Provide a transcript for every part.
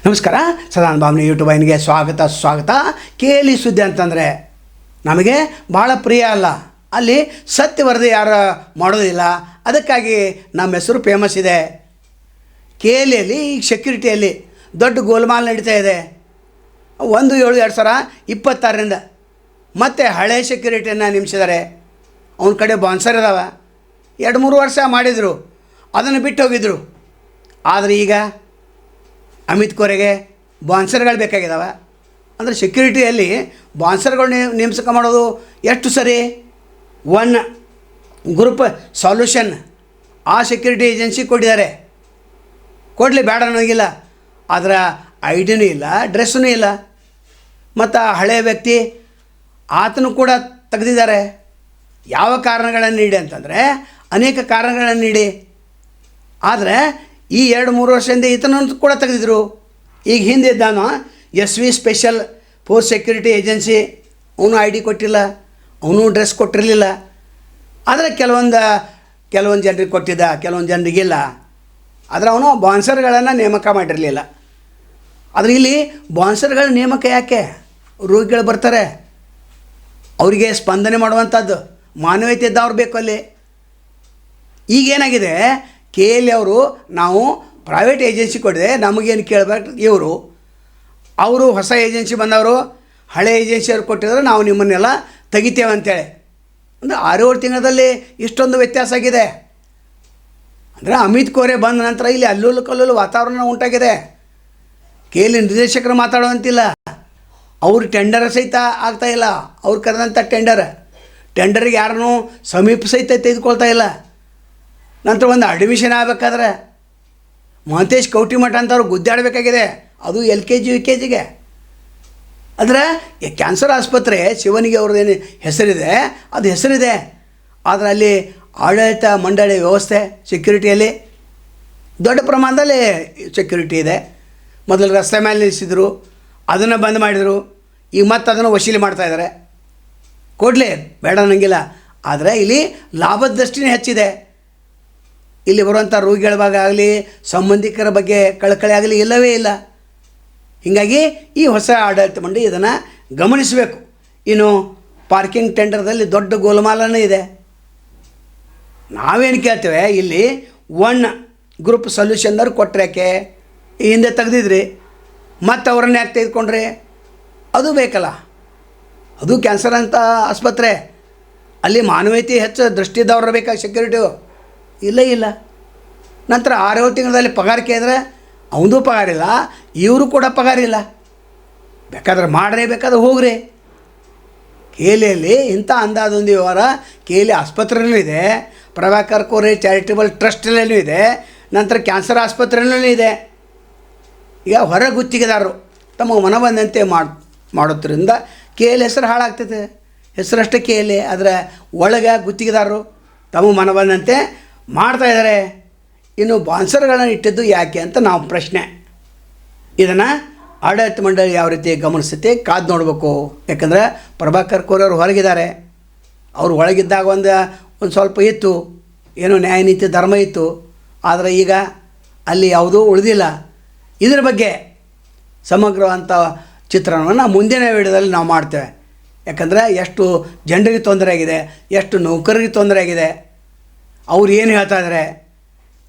ನಮಸ್ಕಾರ. ಸದಾನಂದ ಭಾವನೆ ಯೂಟ್ಯೂಬ್ ವಾಹಿನಿಗೆ ಸ್ವಾಗತ. ಕೇಳಿ ಸುದ್ದಿ ಅಂತಂದರೆ ನಮಗೆ ಭಾಳ ಪ್ರಿಯ ಅಲ್ಲ. ಅಲ್ಲಿ ಸತ್ಯ ವರದಿ ಯಾರು ಮಾಡೋದಿಲ್ಲ. ಅದಕ್ಕಾಗಿ ನಮ್ಮ ಹೆಸರು ಫೇಮಸ್ ಇದೆ. ಕೇಲಿಯಲ್ಲಿ ಈಗ ಸೆಕ್ಯೂರಿಟಿಯಲ್ಲಿ ದೊಡ್ಡ ಗೋಲ್ಮಾಲ್ ನಡೀತಾ ಇದೆ. 1/7/2026 ಮತ್ತೆ ಹಳೆ ಸೆಕ್ಯೂರಿಟಿಯನ್ನು ನೇಮಿಸಿದ್ದಾರೆ. ಅವನ ಕಡೆ ಬಾನ್ಸರ್ ಇದಾವೆ. 2-3 ವರ್ಷ ಮಾಡಿದರು, ಅದನ್ನು ಬಿಟ್ಟು ಹೋಗಿದ್ರು. ಆದರೆ ಈಗ ಅಮಿತ್ ಖೋರೆಗೆ ಬಾನ್ಸರ್ಗಳು ಬೇಕಾಗಿದ್ದಾವೆ. ಅಂದರೆ ಸೆಕ್ಯೂರಿಟಿಯಲ್ಲಿ ಬಾನ್ಸರ್ಗಳು ನೇಮಕ ಮಾಡೋದು ಎಷ್ಟು ಸರಿ? ಒನ್ ಗ್ರೂಪ್ ಸೊಲ್ಯೂಷನ್ ಆ ಸೆಕ್ಯೂರಿಟಿ ಏಜೆನ್ಸಿ ಕೊಟ್ಟಿದ್ದಾರೆ. ಕೊಡಲಿ, ಬೇಡ ಅನ್ನೋಂಗಿಲ್ಲ. ಅದರ ಐಡಿನೂ ಇಲ್ಲ, ಡ್ರೆಸ್ಸೂ ಇಲ್ಲ. ಮತ್ತು ಹಳೆಯ ವ್ಯಕ್ತಿ ಆತನು ಕೂಡ ತೆಗೆದಿದ್ದಾರೆ. ಯಾವ ಕಾರಣಗಳನ್ನು ನೀಡಿ ಅಂತಂದರೆ ಅನೇಕ ಕಾರಣಗಳನ್ನು ನೀಡಿ. ಆದರೆ ಈ 2-3 ವರ್ಷದಿಂದ ಈತನನ್ನು ಕೂಡ ತೆಗೆದಿದ್ರು. ಈಗ ಹಿಂದೆ ಇದ್ದಾನು SV special force security agency, ಅವನು ID ಕೊಟ್ಟಿಲ್ಲ, ಅವನು ಡ್ರೆಸ್ ಕೊಟ್ಟಿರಲಿಲ್ಲ. ಆದರೆ ಕೆಲವೊಂದು ಜನರಿಗೆ ಕೊಟ್ಟಿದ್ದ, ಕೆಲವೊಂದು ಜನರಿಗಿಲ್ಲ. ಆದರೆ ಅವನು ಬಾನ್ಸರ್ಗಳನ್ನು ನೇಮಕ ಮಾಡಿರಲಿಲ್ಲ. ಆದರೆ ಇಲ್ಲಿ ಬಾನ್ಸರ್ಗಳ ನೇಮಕ ಯಾಕೆ? ರೋಗಿಗಳು ಬರ್ತಾರೆ, ಅವರಿಗೆ ಸ್ಪಂದನೆ ಮಾಡುವಂಥದ್ದು ಮಾನವೀಯತೆ ಇದ್ದವ್ರು ಬೇಕು ಅಲ್ಲಿ. ಈಗೇನಾಗಿದೆ, KL ಅವರು ನಾವು ಪ್ರೈವೇಟ್ ಏಜೆನ್ಸಿ ಕೊಟ್ಟಿದೆ, ನಮಗೇನು ಕೇಳಬೇಕು ಇವರು. ಅವರು ಹೊಸ ಏಜೆನ್ಸಿ ಬಂದವರು, ಹಳೆ ಏಜೆನ್ಸಿಯವ್ರು ಕೊಟ್ಟಿದ್ರೆ ನಾವು ನಿಮ್ಮನ್ನೆಲ್ಲ ತೆಗಿತೇವೆ ಅಂತೇಳಿ. ಅಂದರೆ 6-7 ತಿಂಗಳಲ್ಲಿ ಇಷ್ಟೊಂದು ವ್ಯತ್ಯಾಸ ಆಗಿದೆ. ಅಂದರೆ ಅಮಿತ್ ಖೋರೆ ಬಂದ ನಂತರ ಇಲ್ಲಿ ಅಲ್ಲೋಲು ವಾತಾವರಣ ಉಂಟಾಗಿದೆ. KL ನಿರ್ದೇಶಕರು ಮಾತಾಡುವಂತಿಲ್ಲ, ಅವರು ಟೆಂಡರ್ ಸಹಿತ ಆಗ್ತಾಯಿಲ್ಲ. ಅವ್ರು ಕರೆದಂಥ ಟೆಂಡರಿಗೆ ಯಾರನ್ನೂ ಸಮೀಪ ಸಹಿತ ತೆಗೆದುಕೊಳ್ತಾ ಇಲ್ಲ. ನಂತರ ಒಂದು ಅಡ್ಮಿಷನ್ ಆಗಬೇಕಾದ್ರೆ ಮಹಂತೇಶ್ ಕೌಟಿಮಠ ಅಂತವ್ರು ಗುದ್ದಾಡಬೇಕಾಗಿದೆ, ಅದು LKG UKGಗೆ. ಅಂದರೆ ಕ್ಯಾನ್ಸರ್ ಆಸ್ಪತ್ರೆ ಶಿವನಿಗೆ ಅವ್ರದ್ದೇನು ಹೆಸರಿದೆ, ಅದು ಹೆಸರಿದೆ. ಆದರೆ ಅಲ್ಲಿ ಆಡಳಿತ ಮಂಡಳಿ ವ್ಯವಸ್ಥೆ ಸೆಕ್ಯೂರಿಟಿಯಲ್ಲಿ ದೊಡ್ಡ ಪ್ರಮಾಣದಲ್ಲಿ ಸೆಕ್ಯೂರಿಟಿ ಇದೆ. ಮೊದಲು ರಸ್ತೆ ಮೇಲೆ ನಿಲ್ಲಿಸಿದ್ರು, ಅದನ್ನು ಬಂದ್ ಮಾಡಿದರು. ಈಗ ಮತ್ತೆ ಅದನ್ನು ವಸೂಲಿ ಮಾಡ್ತಾಯಿದ್ದಾರೆ. ಕೊಡಲಿ, ಬೇಡ ಅನ್ನೋಂಗಿಲ್ಲ. ಆದರೆ ಇಲ್ಲಿ ಲಾಭದ ದೃಷ್ಟಿನೇ ಹೆಚ್ಚಿದೆ. ಇಲ್ಲಿ ಬರುವಂಥ ರೋಗಿಗಳ ಬಗ್ಗೆ ಆಗಲಿ, ಸಂಬಂಧಿಕರ ಬಗ್ಗೆ ಕಳಕಳಿ ಆಗಲಿ ಇಲ್ಲವೇ ಇಲ್ಲ. ಹೀಗಾಗಿ ಈ ಹೊಸ ಆಡಳಿತ ಮಂಡಳಿ ಇದನ್ನು ಗಮನಿಸಬೇಕು. ಇನ್ನು ಪಾರ್ಕಿಂಗ್ ಟೆಂಡರ್ದಲ್ಲಿ ದೊಡ್ಡ ಗೋಲಮಾಲನೇ ಇದೆ. ನಾವೇನು ಕೇಳ್ತೇವೆ, ಇಲ್ಲಿ ಒನ್ ಗ್ರೂಪ್ ಸೊಲ್ಯೂಷನ್ದವ್ರು ಕೊಟ್ಟರೆ ಈ ಹಿಂದೆ ತೆಗೆದಿದ್ರಿ, ಮತ್ತು ಅವರನ್ನ ಯಾಕೆ ತೆಗೆದುಕೊಂಡ್ರಿ? ಅದು ಬೇಕಲ್ಲ. ಅದು ಕ್ಯಾನ್ಸರ್ ಅಂತ ಆಸ್ಪತ್ರೆ, ಅಲ್ಲಿ ಮಾನವೀಯತೆ ಹೆಚ್ಚು ದೃಷ್ಟಿ ಇದ್ದವ್ರು ಬೇಕಾಗಿ ಸೆಕ್ಯೂರಿಟಿ ಇಲ್ಲ. ನಂತರ 6-7 ತಿಂಗಳಲ್ಲಿ ಪಗಾರ ಕೇಳಿದ್ರೆ ಅವನದು ಪಗಾರಿಲ್ಲ, ಇವರು ಕೂಡ ಪಗಾರಿಲ್ಲ. ಬೇಕಾದ್ರೆ ಮಾಡ್ರಿ, ಬೇಕಾದ್ರೆ ಹೋಗ್ರಿ. KLಯಲ್ಲಿ ಇಂಥ ಅಂದಾಜೊಂದು ವ್ಯವಹಾರ KL ಆಸ್ಪತ್ರೆಯಲ್ಲೂ ಇದೆ, ಪ್ರಭಾಕರ್ ಕೋರೆ ಚಾರಿಟೇಬಲ್ ಟ್ರಸ್ಟಲ್ಲೂ ಇದೆ, ನಂತರ ಕ್ಯಾನ್ಸರ್ ಆಸ್ಪತ್ರೆಯಲ್ಲೂ ಇದೆ. ಈಗ ಹೊರ ಗುತ್ತಿಗೆದಾರರು ತಮ್ಮ ಮನ ಬಂದಂತೆ ಮಾಡೋದ್ರಿಂದ KL ಹೆಸರು ಹಾಳಾಗ್ತದೆ. ಹೆಸರಷ್ಟೇ KL, ಆದರೆ ಒಳಗೆ ಗುತ್ತಿಗೆದಾರರು ತಮ್ಮ ಮನ ಬಂದಂತೆ ಮಾಡ್ತಾಯಿದ್ದಾರೆ. ಇನ್ನು ಬಾನ್ಸರ್ಗಳನ್ನು ಇಟ್ಟಿದ್ದು ಯಾಕೆ ಅಂತ ನಾವು ಪ್ರಶ್ನೆ. ಇದನ್ನು ಆಡಳಿತ ಮಂಡಳಿ ಯಾವ ರೀತಿ ಗಮನಿಸುತ್ತೆ ಕಾದು ನೋಡಬೇಕು. ಯಾಕಂದರೆ ಪ್ರಭಾಕರ್ ಕೋರೆ ಅವರು ಹೊರಗಿದ್ದಾರೆ. ಅವರು ಒಳಗಿದ್ದಾಗ ಒಂದು ಸ್ವಲ್ಪ ಇತ್ತು, ಏನೋ ನ್ಯಾಯ ನೀತಿ ಧರ್ಮ ಇತ್ತು. ಆದರೆ ಈಗ ಅಲ್ಲಿ ಯಾವುದೂ ಉಳಿದಿಲ್ಲ. ಇದರ ಬಗ್ಗೆ ಸಮಗ್ರವಂಥ ಚಿತ್ರಣವನ್ನು ಮುಂದಿನ ವಿಡಿಯೋದಲ್ಲಿ ನಾವು ಮಾಡ್ತೇವೆ. ಯಾಕಂದರೆ ಎಷ್ಟು ಜನರಿಗೆ ತೊಂದರೆ ಆಗಿದೆ, ಎಷ್ಟು ನೌಕರರಿಗೆ ತೊಂದರೆ ಆಗಿದೆ. ಅವ್ರು ಏನು ಹೇಳ್ತಾ ಇದ್ದಾರೆ,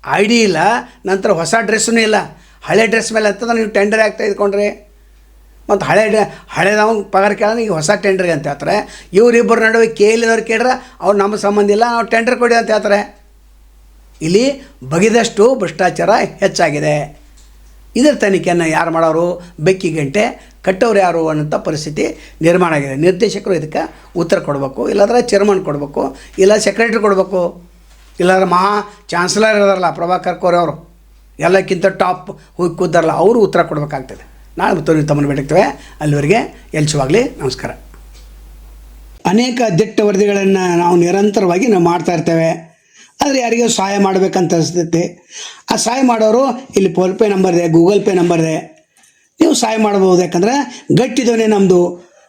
ID ಇಲ್ಲ, ನಂತರ ಹೊಸ ಡ್ರೆಸ್ಸೂ ಇಲ್ಲ. ಹಳೆ ಡ್ರೆಸ್ ಮೇಲೆ ಅಂತಂದ್ರೆ ನೀವು ಟೆಂಡರ್ ಯಾಕೆ ತೆಗೆದುಕೊಂಡ್ರಿ? ಮತ್ತು ಹಳೆದವ ಪಗಾರ ಕೇಳೋಣ, ಈಗ ಹೊಸ ಟೆಂಡರ್ಗೆ ಅಂತ ಹೇಳ್ತಾರೆ. ಇವರಿಬ್ಬರ ನಡುವೆ KLದವ್ರು ಕೇಳ್ರೆ ಅವ್ರು ನಮ್ಮ ಸಂಬಂಧ ಇಲ್ಲ, ನಾವು ಟೆಂಡರ್ ಕೊಡಿ ಅಂತ ಹೇಳ್ತಾರೆ. ಇಲ್ಲಿ ಬಗೆದಷ್ಟು ಭ್ರಷ್ಟಾಚಾರ ಹೆಚ್ಚಾಗಿದೆ. ಇದರ ತನಿಖೆಯನ್ನು ಯಾರು ಮಾಡೋರು, ಬೆಕ್ಕಿ ಗಂಟೆ ಕಟ್ಟೋರು ಯಾರು ಅನ್ನೋಂಥ ಪರಿಸ್ಥಿತಿ ನಿರ್ಮಾಣ ಆಗಿದೆ. ನಿರ್ದೇಶಕರು ಇದಕ್ಕೆ ಉತ್ತರ ಕೊಡಬೇಕು, ಇಲ್ಲಾಂದ್ರೆ ಚೇರ್ಮನ್ ಕೊಡಬೇಕು, ಇಲ್ಲ ಸೆಕ್ರೆಟ್ರಿ ಕೊಡಬೇಕು, ಇಲ್ಲಾಂದ್ರೆ ಮಹಾ ಚಾನ್ಸಲರ್ ಇರೋರಲ್ಲ ಪ್ರಭಾಕರ್ ಕೋರೆ ಅವರು, ಎಲ್ಲಕ್ಕಿಂತ ಟಾಪ್ ಹೋಗಿ ಕೂತಾರಲ್ಲ, ಅವರು ಉತ್ತರ ಕೊಡಬೇಕಾಗ್ತದೆ. ನಾಳೆ ಮತ್ತು ತಮ್ಮನ್ನು ಭೇಟಿಯಾಗ್ತೇವೆ. ಅಲ್ಲಿವರೆಗೆ ಎಲ್ಸುವಾಗಲಿ. ನಮಸ್ಕಾರ. ಅನೇಕ ದಿಟ್ಟ ವರದಿಗಳನ್ನು ನಾವು ನಿರಂತರವಾಗಿ ಮಾಡ್ತಾ ಇರ್ತೇವೆ. ಆದರೆ ಯಾರಿಗೂ ಸಹಾಯ ಮಾಡಬೇಕಂತ ಅನಿಸ್ತೈತೆ. ಆ ಸಹಾಯ ಮಾಡೋರು ಇಲ್ಲಿ ಫೋನ್ಪೇ ನಂಬರ್ ಇದೆ, ಗೂಗಲ್ ಪೇ ನಂಬರ್ ಇದೆ, ನೀವು ಸಹಾಯ ಮಾಡ್ಬೋದು. ಯಾಕಂದರೆ ಗಟ್ಟಿದವನೇ ನಮ್ಮದು.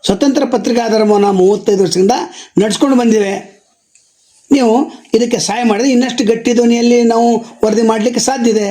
ಸ್ವತಂತ್ರ ಪತ್ರಿಕಾಧರ್ಮವನ್ನು 35 ವರ್ಷದಿಂದ ನಡೆಸ್ಕೊಂಡು ಬಂದಿವೆ. ನೀವು ಇದಕ್ಕೆ ಸಹಾಯ ಮಾಡಿದ್ರೆ ಇನ್ನಷ್ಟು ಗಟ್ಟಿ ಧ್ವನಿಯಲ್ಲಿ ನಾವು ವರದಿ ಮಾಡಲಿಕ್ಕೆ ಸಾಧ್ಯ ಇದೆ.